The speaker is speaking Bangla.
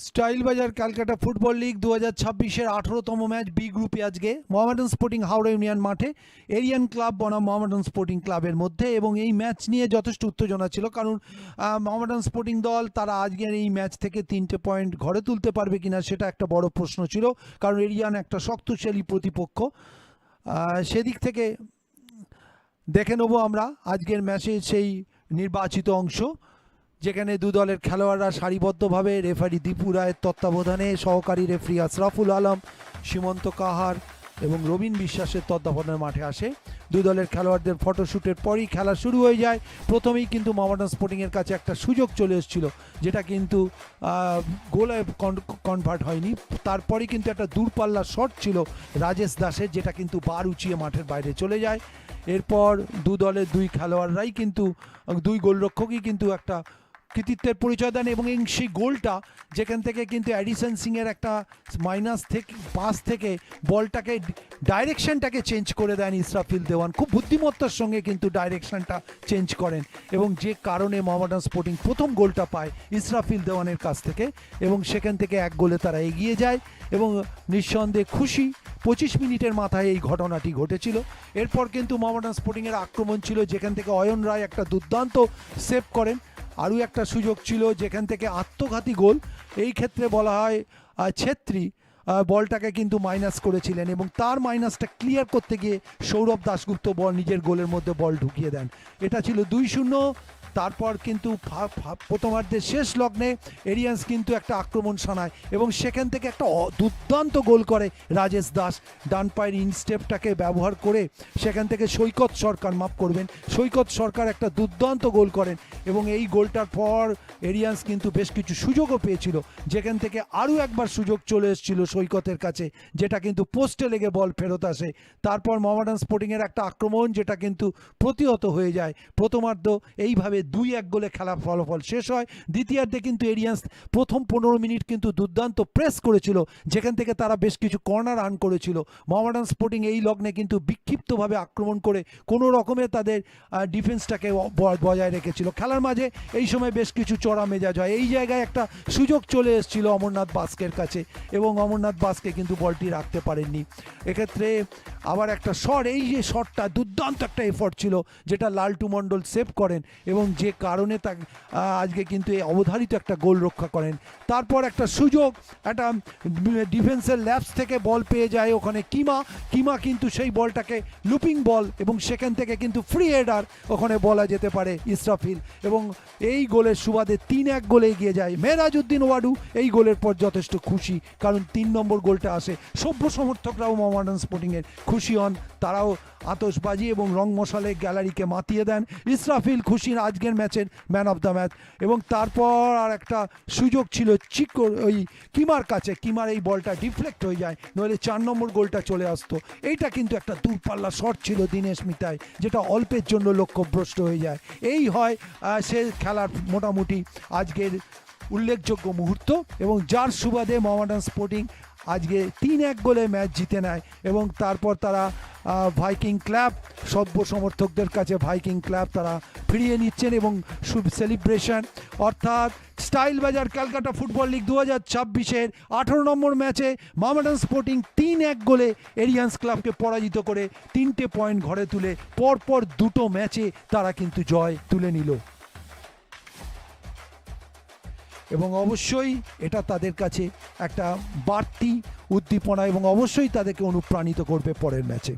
Style Bazaar Calcutta football league 2026-এর 18তম ম্যাচ বি গ্রুপে আজকে মোহামেডান স্পোর্টিং হাওড়া ইউনিয়ন মাঠে এরিয়ান ক্লাব বনাম মোহামেডান স্পোর্টিং ক্লাবের মধ্যে। এবং এই ম্যাচ নিয়ে যথেষ্ট উত্তেজনা ছিল, কারণ মোহামেডান স্পোর্টিং দল তারা আজকের এই ম্যাচ থেকে 3টে পয়েন্ট ঘরে তুলতে পারবে কিনা সেটা একটা বড় প্রশ্ন ছিল, কারণ এরিয়ান একটা শক্তিশালী প্রতিপক্ষ। সেদিক থেকে দেখে নেব আমরা আজকের ম্যাচের সেই নির্বাচিত অংশ, যেখানে দু দলের খেলোয়াড়রা সারিবদ্ধভাবে রেফারি দীপু রায়ের তত্ত্বাবধানে, সহকারী রেফারি আশরাফুল আলম, সীমন্ত কাহার এবং রবিন বিশ্বাসের তত্ত্বাবধানে মাঠে আসে। দু দলের খেলোয়াড়দের ফটোশ্যুটের পরই খেলা শুরু হয়ে যায়। প্রথমেই কিন্তু মোহামেডান স্পোর্টিংয়ের কাছে একটা সুযোগ চলে এসেছিল, যেটা কিন্তু গোলে কনভার্ট হয়নি। তারপরেই কিন্তু একটা দূরপাল্লার শট ছিল রাজেশ দাসের, যেটা কিন্তু বার উঁচিয়ে মাঠের বাইরে চলে যায়। এরপর দু দলের দুই খেলোয়াড়রাই কিন্তু, দুই গোলরক্ষকই কিন্তু একটা কৃতিত্বের পরিচয় দেন, এবং সেই গোলটা যেখান থেকে কিন্তু অ্যাডিসন সিংয়ের একটা মাইনাস থেকে পাস থেকে বলটাকে ডাইরেকশনটাকে চেঞ্জ করে দেন ইসরাফিল দেওয়ান। খুব বুদ্ধিমত্তার সঙ্গে কিন্তু ডাইরেকশনটা চেঞ্জ করেন, এবং যে কারণে মোহামেডান স্পোর্টিং প্রথম গোলটা পায় ইসরাফিল দেওয়ানের কাছ থেকে, এবং সেখান থেকে 1 গোলে তারা এগিয়ে যায়। এবং নিঃসন্দেহে খুশি, 25 মিনিটের মাথায় এই ঘটনাটি ঘটেছিল। এরপর কিন্তু মোহামেডান স্পোর্টিংয়ের আক্রমণ ছিল, যেখান থেকে অয়ন রায় একটা দুর্দান্ত সেভ করেন। আরও একটা সুযোগ ছিল যেখান থেকে আত্মঘাতী গোল, এই ক্ষেত্রে বলা হয় ছেত্রী বলটাকে কিন্তু মাইনাস করেছিলেন, এবং তার মাইনাসটা ক্লিয়ার করতে গিয়ে সৌরভ দাশগুপ্ত নিজের গোলের মধ্যে বল ঢুকিয়ে দেন। এটা ছিল 2-0। তারপর কিন্তু প্রথমার্ধের শেষ লগ্নে এরিয়ান্স কিন্তু একটা আক্রমণ শানায়, এবং সেখান থেকে একটা দুর্দান্ত গোল করে রাজেশ দাস। ডান পায়ের ইনস্টেপটাকে ব্যবহার করে সেখান থেকে সৈকত সরকার একটা দুর্দান্ত গোল করেন, এবং এই গোলটার পর এরিয়ান্স কিন্তু বেশ কিছু সুযোগও পেয়েছিল, যেখান থেকে আরও একবার সুযোগ চলে এসেছিল সৈকতের কাছে, যেটা কিন্তু পোস্টে লেগে বল ফেরত আসে। তারপর মোহামেডান স্পোর্টিংয়ের একটা আক্রমণ, যেটা কিন্তু প্রতিহত হয়ে যায়। প্রথমার্ধ এইভাবে 2-1 গোলে খেলা ফলাফল শেষ হয়। দ্বিতীয়ার্ধে কিন্তু এরিয়ান্স প্রথম 15 মিনিট কিন্তু দুর্দান্ত প্রেস করেছিল, যেখান থেকে তারা বেশ কিছু কর্নার আর্ন করেছিল। মোহামেডান স্পোর্টিং এই লগ্নে কিন্তু বিক্ষিপ্তভাবে আক্রমণ করে কোনো রকমে তাদের ডিফেন্সটাকে বজায় রেখেছিল। খেলার মাঝে এই সময় বেশ কিছু চড়া মেজাজ হয়। এই জায়গায় একটা সুযোগ চলে এসেছিল অমরনাথ বাস্কের কাছে, এবং অমরনাথ বাস্কে কিন্তু বলটি রাখতে পারেননি। এক্ষেত্রে আবার একটা শট, এই যে শটটা দুর্দান্ত একটা এফর্ট ছিল, যেটা লালটু মণ্ডল সেভ করেন, এবং যে কারণে তা আজকে কিন্তু এই অবধারিত একটা গোল রক্ষা করেন। তারপর একটা সুযোগ, একটা ডিফেন্সের ল্যাপস থেকে বল পেয়ে যায় ওখানে কিমা কিন্তু সেই বলটাকে লুপিং বল, এবং সেখান থেকে কিন্তু ফ্রি হেডার ওখানে বলা যেতে পারে ইসরাফিল, এবং এই গোলের সুবাদে 3-1 গোলে এগিয়ে যায় মেরাজউদ্দিন ওয়াডু। এই গোলের পর যথেষ্ট খুশি, কারণ 3 নম্বর গোলটা আসে। সভ্য সমর্থকরাও মোহামেডান স্পোর্টিংয়ের খুশি হন, তারাও আতশবাজি এবং রং মশালে গ্যালারিকে মাতিয়ে দেন। ইসরাফিল খুশি আজকের ম্যাচের ম্যান অফ দ্য ম্যাচ। এবং তারপর আর একটা সুযোগ ছিল ওই কিমার কাছে, কিমার এই বলটা ডিফ্লেক্ট হয়ে যায়, নইলে 4 নম্বর গোলটা চলে আসতো। এইটা কিন্তু একটা দূরপাল্লা শট ছিল দীনেশ মিতাই, যেটা অল্পের জন্য লক্ষ্যভ্রষ্ট হয়ে যায়। এই হয় সে খেলার মোটামুটি আজকের উল্লেখযোগ্য মুহূর্ত, এবং যার সুবাদে মোহামেডান স্পোর্টিং আজকে 3-1 গোলে ম্যাচ জিতে নেয়। এবং তারপর তারা ভাইকিং ক্লাব, সভ্য সমর্থকদের কাছে ভাইকিং ক্লাব তারা ফিরিয়ে নিচ্ছেন, এবং সেলিব্রেশন, অর্থাৎ style Bazaar Calcutta football league 2026-এর 18 নম্বর ম্যাচে মোহামেডান স্পোর্টিং 3-1 গোলে এরিয়ান্স ক্লাবকে পরাজিত করে 3টে পয়েন্ট ঘরে তুলে পরপর 2টো ম্যাচে তারা কিন্তু জয় তুলে নিল, এবং অবশ্যই এটা তাদের কাছে একটা বাড়তি উদ্দীপনা, এবং অবশ্যই তাদেরকে অনুপ্রাণিত করবে পরের ম্যাচে।